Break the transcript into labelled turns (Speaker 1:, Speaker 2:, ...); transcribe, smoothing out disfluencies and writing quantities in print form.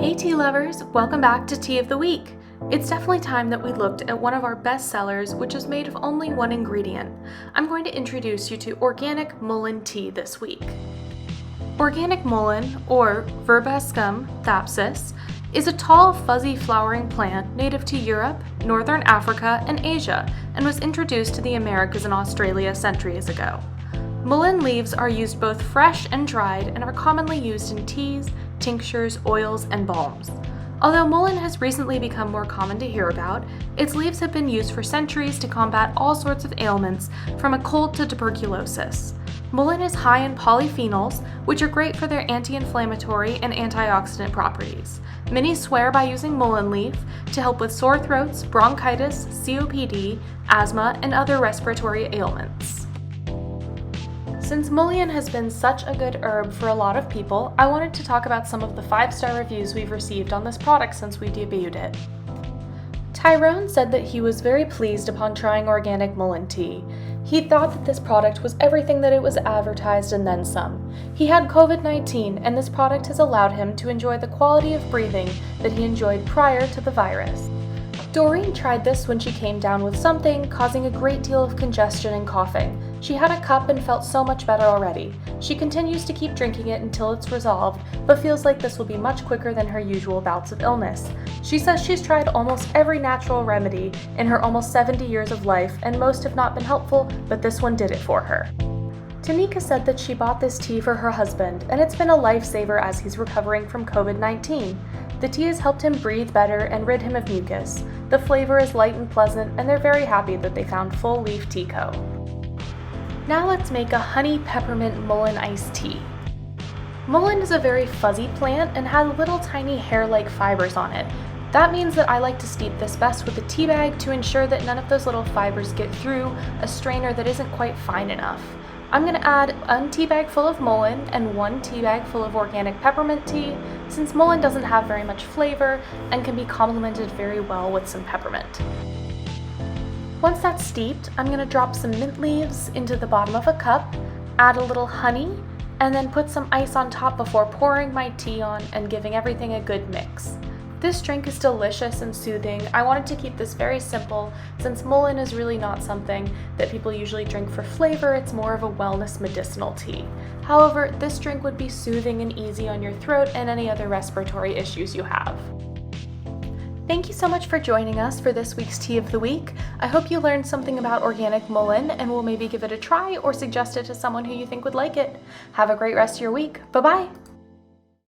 Speaker 1: Hey tea lovers, welcome back to Tea of the Week. It's definitely time that we looked at one of our best sellers, which is made of only one ingredient. I'm going to introduce you to organic mullein tea this week. Organic mullein, or Verbascum thapsus, is a tall, fuzzy flowering plant native to Europe, Northern Africa, and Asia, and was introduced to the Americas and Australia centuries ago. Mullein leaves are used both fresh and dried and are commonly used in teas, tinctures, oils, and balms. Although mullein has recently become more common to hear about, its leaves have been used for centuries to combat all sorts of ailments, from a cold to tuberculosis. Mullein is high in polyphenols, which are great for their anti-inflammatory and antioxidant properties. Many swear by using mullein leaf to help with sore throats, bronchitis, COPD, asthma, and other respiratory ailments. Since mullein has been such a good herb for a lot of people, I wanted to talk about some of the 5-star reviews we've received on this product since we debuted it. Tyrone said that he was very pleased upon trying organic mullein tea. He thought that this product was everything that it was advertised and then some. He had COVID-19, and this product has allowed him to enjoy the quality of breathing that he enjoyed prior to the virus. Doreen tried this when she came down with something, causing a great deal of congestion and coughing. She had a cup and felt so much better already. She continues to keep drinking it until it's resolved, but feels like this will be much quicker than her usual bouts of illness. She says she's tried almost every natural remedy in her almost 70 years of life, and most have not been helpful, but this one did it for her. Tanika said that she bought this tea for her husband, and it's been a lifesaver as he's recovering from COVID-19. The tea has helped him breathe better and rid him of mucus. The flavor is light and pleasant, and they're very happy that they found Full Leaf Tea Co. Now let's make a honey peppermint mullein iced tea. Mullein is a very fuzzy plant and has little tiny hair-like fibers on it. That means that I like to steep this best with a tea bag to ensure that none of those little fibers get through a strainer that isn't quite fine enough. I'm going to add 1 tea bag full of mullein and 1 tea bag full of organic peppermint tea, since mullein doesn't have very much flavor and can be complemented very well with some peppermint. Once that's steeped, I'm going to drop some mint leaves into the bottom of a cup, add a little honey, and then put some ice on top before pouring my tea on and giving everything a good mix. This drink is delicious and soothing. I wanted to keep this very simple since mullein is really not something that people usually drink for flavor. It's more of a wellness medicinal tea. However, this drink would be soothing and easy on your throat and any other respiratory issues you have. Thank you so much for joining us for this week's Tea of the Week. I hope you learned something about organic mullein and will maybe give it a try or suggest it to someone who you think would like it. Have a great rest of your week. Bye-bye!